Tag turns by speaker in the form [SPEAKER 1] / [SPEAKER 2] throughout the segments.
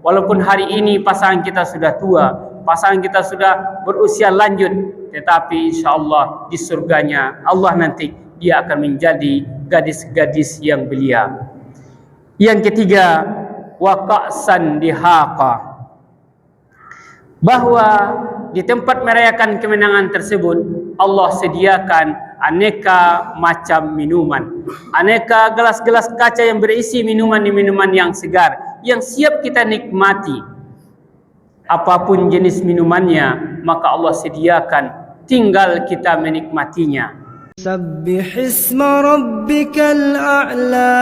[SPEAKER 1] Walaupun hari ini pasangan kita sudah tua, pasangan kita sudah berusia lanjut, tetapi insyaAllah di surganya Allah nanti dia akan menjadi gadis-gadis yang belia. Yang ketiga, wa ka'san dihaqa, bahwa di tempat merayakan kemenangan tersebut Allah sediakan aneka macam minuman, aneka gelas-gelas kaca yang berisi minuman-minuman yang segar, yang siap kita nikmati. Apapun jenis minumannya, maka Allah sediakan, tinggal kita menikmatinya.
[SPEAKER 2] Sabbih isma rabbikal a'la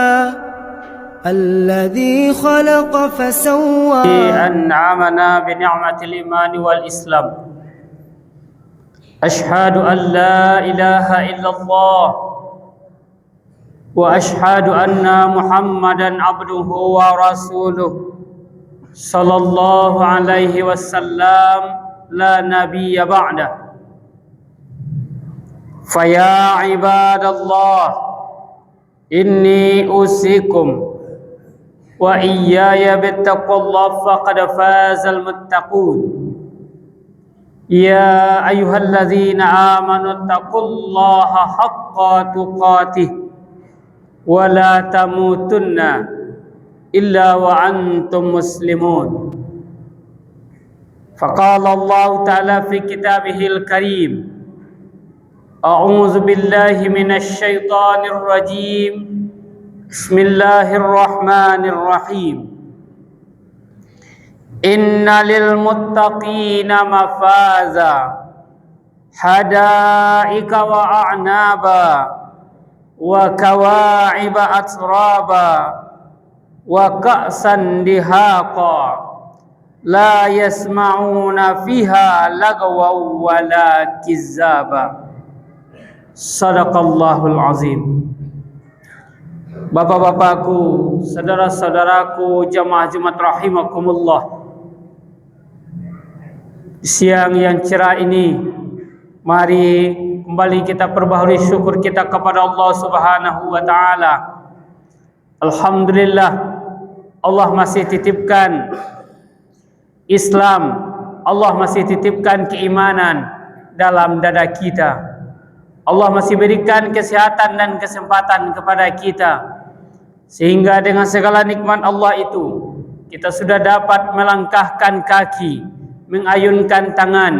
[SPEAKER 2] alladhi khalaqa fasawwa.
[SPEAKER 1] An'amana bi ni'matil iman wal islam. Ashhadu an la ilaha illallah wa ashhadu anna Muhammadan abduhu wa rasuluh sallallahu alaihi wasallam la nabiyya ba'dah. Faya ibadallah, inni usikum wa iyaya bittaqullah faqad fazal muttaqun. Ya ayyuhalladzina amanu taqullaha haqqa tuqatih wa la tamutunna illa wa antum muslimun. Faqala Allah ta'ala fi kitabihil karim, a'udzu billahi minasy syaithanir rajim. Bismillahirrahmanirrahim. Inna lil muttaqina mafaza hadaika wa a'naba wa kawa'iba atraba wa ka'san dihaqa la yasma'una fiha lagwaw wa la kizzaba. Sadaqallahul azim. Bapak-bapakku, saudara-saudaraku, jamaah Jumat rahimakumullah. Siang yang cerah ini, mari kembali kita perbaharui syukur kita kepada Allah Subhanahu wa taala. Alhamdulillah, Allah masih titipkan Islam, Allah masih titipkan keimanan dalam dada kita. Allah masih berikan kesehatan dan kesempatan kepada kita, sehingga dengan segala nikmat Allah itu kita sudah dapat melangkahkan kaki, mengayunkan tangan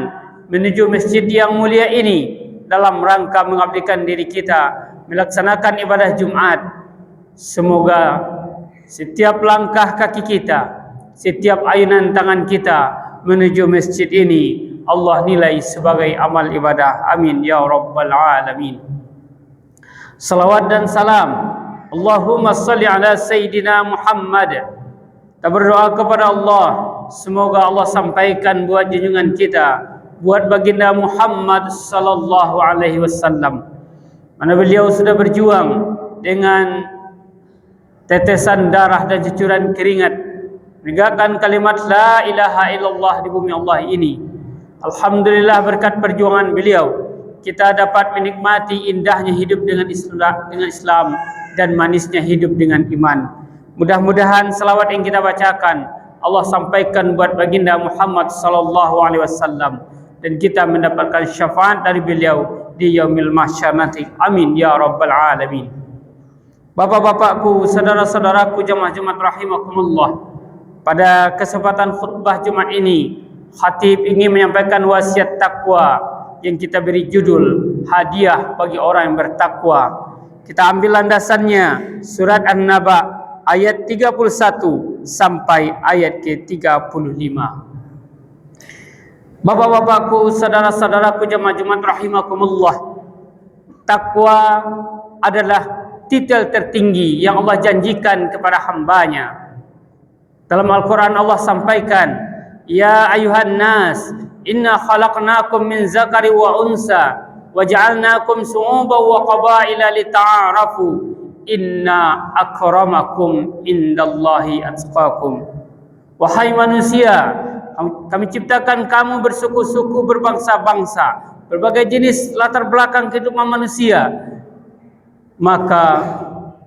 [SPEAKER 1] menuju masjid yang mulia ini dalam rangka mengabdikan diri kita melaksanakan ibadah Jumat. Semoga setiap langkah kaki kita, setiap ayunan tangan kita menuju masjid ini Allah nilai sebagai amal ibadah. Amin ya rabbal alamin. Salawat dan salam, Allahumma salli ala Sayyidina Muhammad. Kita berdoa kepada Allah, semoga Allah sampaikan buat junjungan kita, buat baginda Muhammad sallallahu alaihi wasallam, mana beliau sudah berjuang dengan tetesan darah dan cucuran keringat menegakkan kalimat la ilaha illallah di bumi Allah ini. Alhamdulillah, berkat perjuangan beliau kita dapat menikmati indahnya hidup dengan Islam dan manisnya hidup dengan iman. Mudah-mudahan selawat yang kita bacakan Allah sampaikan buat baginda Muhammad sallallahu alaihi wasallam dan kita mendapatkan syafaat dari beliau di yaumil mahsyar nanti. Amin ya rabbal alamin. Bapak-bapakku, saudara-saudaraku, jemaah Jumat rahimakumullah. Pada kesempatan khutbah Jumat ini, khatib ingin menyampaikan wasiat takwa yang kita beri judul hadiah bagi orang yang bertakwa. Kita ambil landasannya surat An-Naba ayat 31 sampai ayat ke-35. Bapak-bapakku, saudara-saudaraku, jemaah Jumat rahimakumullah, takwa adalah titel tertinggi yang Allah janjikan kepada hambanya. Dalam Al-Quran Allah sampaikan, ya ayuhan nas, inna khalaqnakum min zakari wa unsa wa ja'alnakum su'uban wa qabaila lita'arafu inna akramakum indallahi atqakum. Wahai manusia, kami ciptakan kamu bersuku-suku, berbangsa-bangsa, berbagai jenis latar belakang kehidupan manusia, maka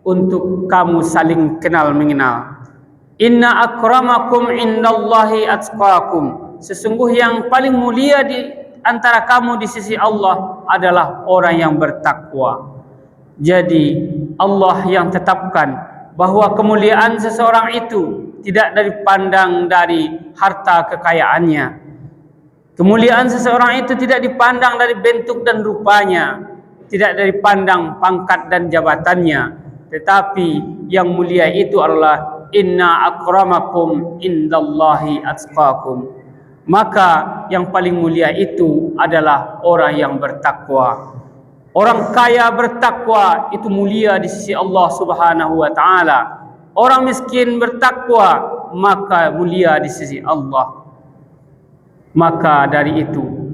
[SPEAKER 1] untuk kamu saling kenal mengenal. Inna akramakum indallahi atqakum. Sesungguh yang paling mulia di antara kamu di sisi Allah adalah orang yang bertakwa. Jadi Allah yang tetapkan bahwa kemuliaan seseorang itu tidak dipandang dari harta kekayaannya. Kemuliaan seseorang itu tidak dipandang dari bentuk dan rupanya, tidak dipandang pangkat dan jabatannya, tetapi yang mulia itu adalah inna akramakum indallahi atqakum. Maka yang paling mulia itu adalah orang yang bertakwa. Orang kaya bertakwa itu mulia di sisi Allah Subhanahu wa taala. Orang miskin bertakwa maka mulia di sisi Allah. Maka dari itu,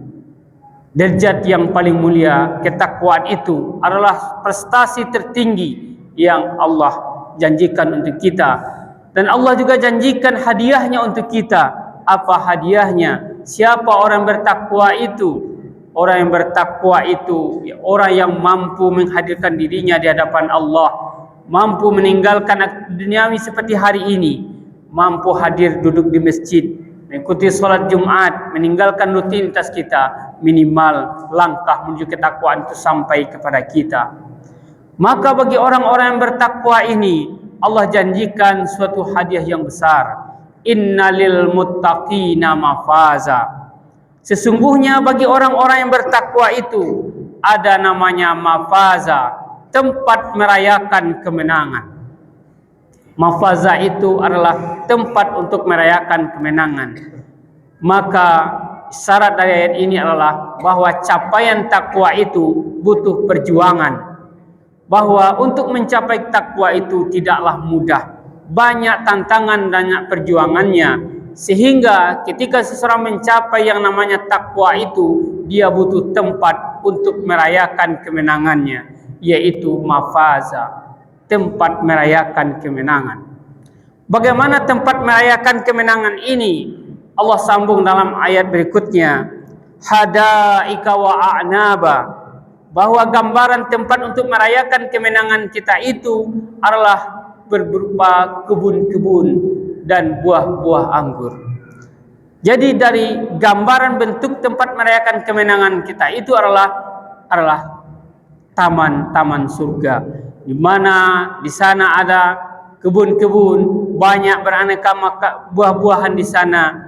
[SPEAKER 1] derajat yang paling mulia ketakwaan itu adalah prestasi tertinggi yang Allah janjikan untuk kita. Dan Allah juga janjikan hadiahnya untuk kita. Apa hadiahnya? Siapa orang bertakwa itu? Orang yang bertakwa itu orang yang mampu menghadirkan dirinya di hadapan Allah, mampu meninggalkan duniawi seperti hari ini, mampu hadir duduk di masjid, mengikuti solat Jumat, meninggalkan rutinitas kita, minimal langkah menuju ketakwaan itu sampai kepada kita. Maka bagi orang-orang yang bertakwa ini Allah janjikan suatu hadiah yang besar. Innalil muttaqina mafaza. Sesungguhnya bagi orang-orang yang bertakwa itu ada namanya mafaza, tempat merayakan kemenangan. Mafaza itu adalah tempat untuk merayakan kemenangan. Maka syarat dari ayat ini adalah bahwa capaian takwa itu butuh perjuangan. Bahwa untuk mencapai takwa itu tidaklah mudah. Banyak tantangan dan banyak perjuangannya. Sehingga ketika seseorang mencapai yang namanya takwa itu, dia butuh tempat untuk merayakan kemenangannya, yaitu mafaza, tempat merayakan kemenangan. Bagaimana tempat merayakan kemenangan ini? Allah sambung dalam ayat berikutnya, hadaika wa a'naba, bahwa gambaran tempat untuk merayakan kemenangan kita itu adalah berupa kebun-kebun dan buah-buah anggur. Jadi dari gambaran bentuk tempat merayakan kemenangan kita itu adalah taman-taman surga, di mana di sana ada kebun-kebun, banyak beraneka buah-buahan di sana.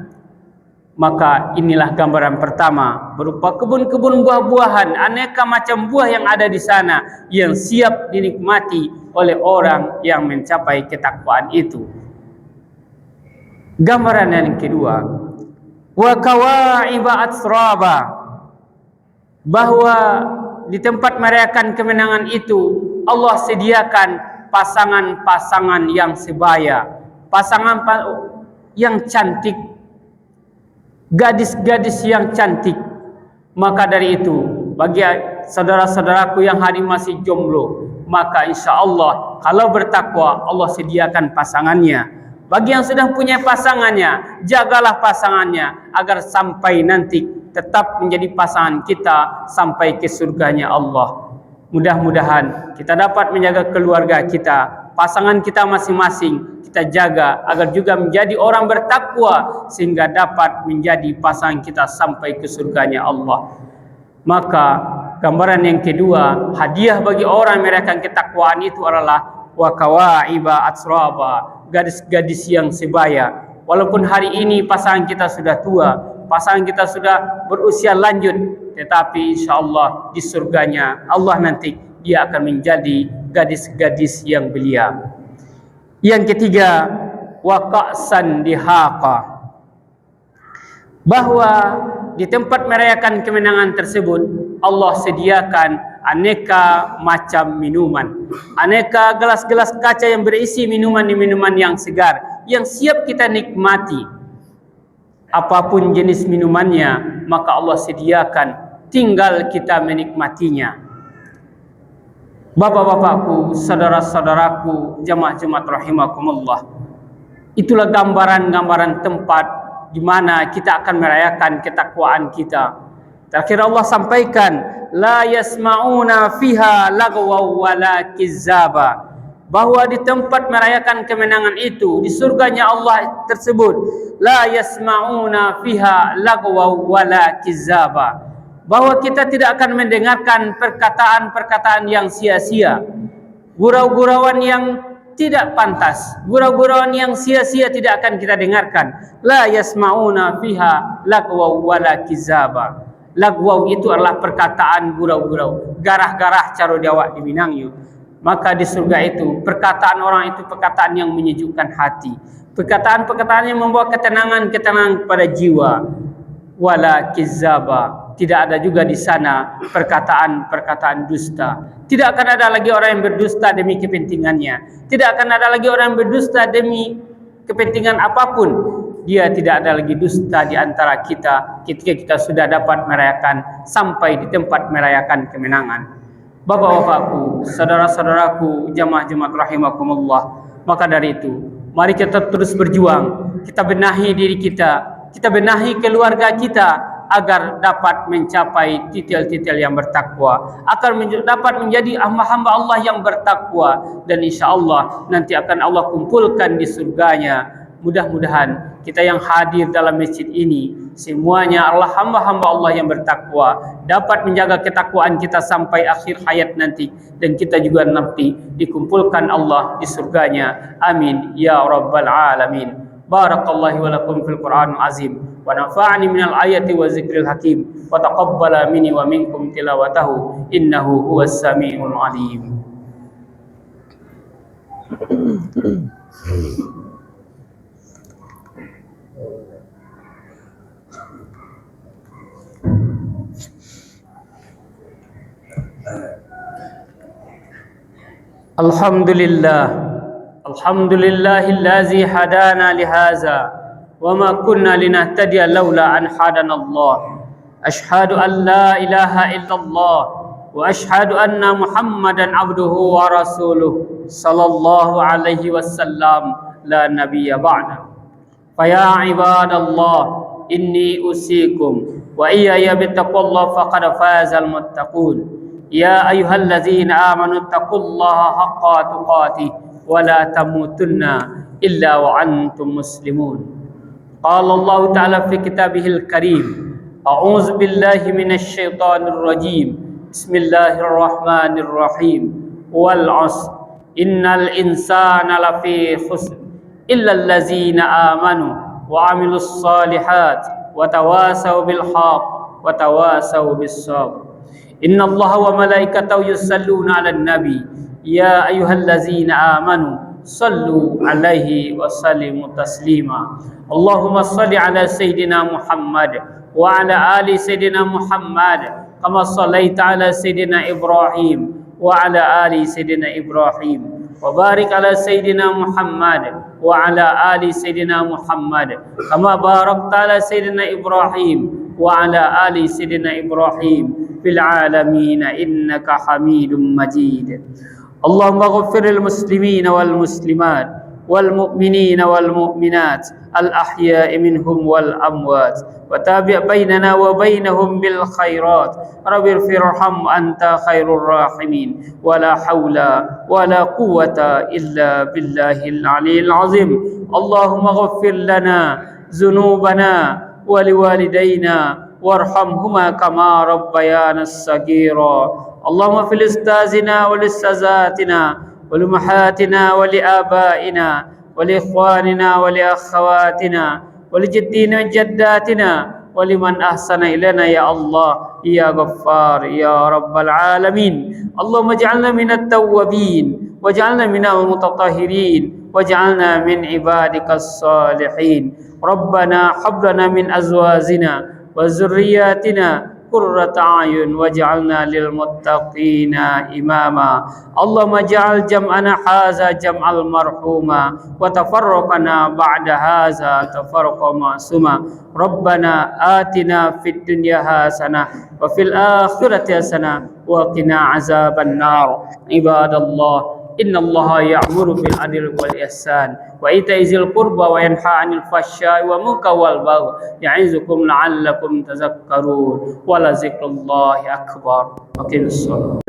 [SPEAKER 1] Maka inilah gambaran pertama, berupa kebun-kebun buah-buahan, aneka macam buah yang ada di sana yang siap dinikmati oleh orang yang mencapai ketakwaan itu. Gambaran yang kedua, wa kawa'iba atsraba, bahwa di tempat merayakan kemenangan itu Allah sediakan pasangan-pasangan yang sebaya, pasangan yang cantik, gadis-gadis yang cantik. Maka dari itu, bagi saudara-saudaraku yang hari masih jomblo, maka insya Allah kalau bertakwa Allah sediakan pasangannya. Bagi yang sudah punya pasangannya, jagalah pasangannya agar sampai nanti tetap menjadi pasangan kita sampai ke surganya Allah. Mudah-mudahan kita dapat menjaga keluarga kita, pasangan kita masing-masing, kita jaga agar juga menjadi orang bertakwa sehingga dapat menjadi pasangan kita sampai ke surganya Allah. Maka gambaran yang kedua, hadiah bagi orang yang merayakan ketakwaan itu adalah wa kawa'iba atsraba, gadis-gadis yang sebaya. Walaupun hari ini pasangan kita sudah tua, pasangan kita sudah berusia lanjut, tetapi insyaallah di surganya Allah nanti dia akan menjadi gadis-gadis yang belia. Yang ketiga, wa ka'san dihaqa, bahwa di tempat merayakan kemenangan tersebut Allah sediakan aneka macam minuman, aneka gelas-gelas kaca yang berisi minuman-minuman yang segar yang siap kita nikmati. Apapun jenis minumannya, maka Allah sediakan, tinggal kita menikmatinya. Bapak-bapakku, saudara-saudaraku, jamaah-jamaah rahimakumullah, itulah gambaran-gambaran tempat di mana kita akan merayakan ketakwaan kita. Terakhir Allah sampaikan, la yasma'una fiha lagwa wala kizzaba, bahwa di tempat merayakan kemenangan itu, di surganya Allah tersebut, la yasma'una fiha lagwa wala kizaba, bahwa kita tidak akan mendengarkan perkataan-perkataan yang sia-sia, gurau-gurauan yang tidak pantas, gurau-gurauan yang sia-sia tidak akan kita dengarkan. La yasma'una fiha lagwa wala kizaba. Lagwa itu adalah perkataan gurau-gurau, garah-garah caro Jawa di Minangyo. Maka di surga itu perkataan orang itu perkataan yang menyejukkan hati, perkataan-perkataan yang membawa ketenangan kepada jiwa. Wala kizaba, tidak ada juga di sana perkataan-perkataan dusta. Tidak akan ada lagi orang yang berdusta demi kepentingannya. Tidak akan ada lagi orang yang berdusta demi kepentingan apapun. Dia tidak ada lagi dusta di antara kita ketika kita sudah dapat merayakan sampai di tempat merayakan kemenangan. Bapak-bapakku, saudara-saudaraku, jamaah-jamaah rahimakumullah. Maka dari itu, mari kita terus berjuang. Kita benahi diri kita benahi keluarga kita agar dapat mencapai titil-titil yang bertakwa, agar dapat menjadi hamba-hamba Allah yang bertakwa, dan insya Allah nanti akan Allah kumpulkan di surganya. Mudah-mudahan kita yang hadir dalam masjid ini semuanya adalah hamba-hamba Allah yang bertakwa, dapat menjaga ketakwaan kita sampai akhir hayat nanti, dan kita juga nanti dikumpulkan Allah di surganya. Amin ya rabbal alamin. Barakallahu wa lakum fil Qur'anil azim wa nafa'ani minal ayati wa zikril hakim wa taqabbala minni wa minkum tilawatahu innahu huwas samiul alim. Alhamdulillahillazi hadana lihaza wa ma kunna linahtadiya laula an hadana Allah. Ashhadu an la ilaha illallah wa ashhadu anna Muhammadan abduhu wa rasuluh sallallahu alaihi wasallam la nabiyya ba'da. Fa ya ibadallah inni usikum wa iyaya bittaqwallahi faqad fazal muttaqun. Ya ayyuhallazina amanu taqullaha haqqa tuqatih wa la tamutunna illa wa antum muslimun. Qala Allah ta'ala fi kitabihil karim, a'udzu billahi minasy syaithanir rajim. Bismillahirrahmanirrahim. Wal 'asr innal insana lafi khusr illa allazina amanu wa 'amilus shalihat wa tawasaw bil haqq wa tawasaw bis sabr. Inna Allaha wa malaikatahu yusalluna 'alan nabi ya ayyuhallazina amanu sallu 'alaihi wa sallimu taslima. Allahumma salli 'ala sayyidina Muhammad wa 'ala ali sayyidina Muhammad kama shallaita 'ala sayyidina Ibrahim wa 'ala ali sayyidina Ibrahim wa barik 'ala sayyidina Muhammad wa 'ala ali sayyidina Muhammad kama barakta 'ala sayyidina Ibrahim wa 'ala ali sayyidina Ibrahim fil alamin innaka Hamidum Majid. Allahumma ighfir lil muslimina wal muslimat wal mu'minina wal mu'minat al ahya'i minhum wal amwat wa tabi' bainana wa bainahum bil khairat. Rabbighfirham anta khairur rahimin wa la haula wa la quwwata illa billahil aliyyil azim. Allahumma ighfir lana dhunubana wa liwalidayna warhamhuma kama rabbayana saghira. Allahumma fil ustazina wal ustazatina wal ummahatina wal abaina wal ikhwanina wal akhawatina wal jaddina jaddatina wa liman ahsana ilana ya Allah ya Ghaffar ya rabbal alamin. Allahumma ij'alna minat tawwabin waj'alna minal mutatahhirin waj'alna min ibadikas salihin. Rabbana hab lana min azwajina wa zurriyyatina qurrata a'yun waj'alna lil muttaqina imama. Allahumma ja'al jam'ana hadza jam'al marhuma wa tafarraqana ba'da hadza tafarruqa ma'suma. Rabbana atina fid dunya hasanah wa fil akhirati hasanah wa qina azaban nar. Ibadallah, innallaha ya'muru bil adli wal ihsan wa ita'i dzil qurba wa yanha 'anil fahsya'i wa munkari wal baghi ya'izukum la'allakum tadhakkarun. Wa la dzikrullahi akbar. Aqimus shalah.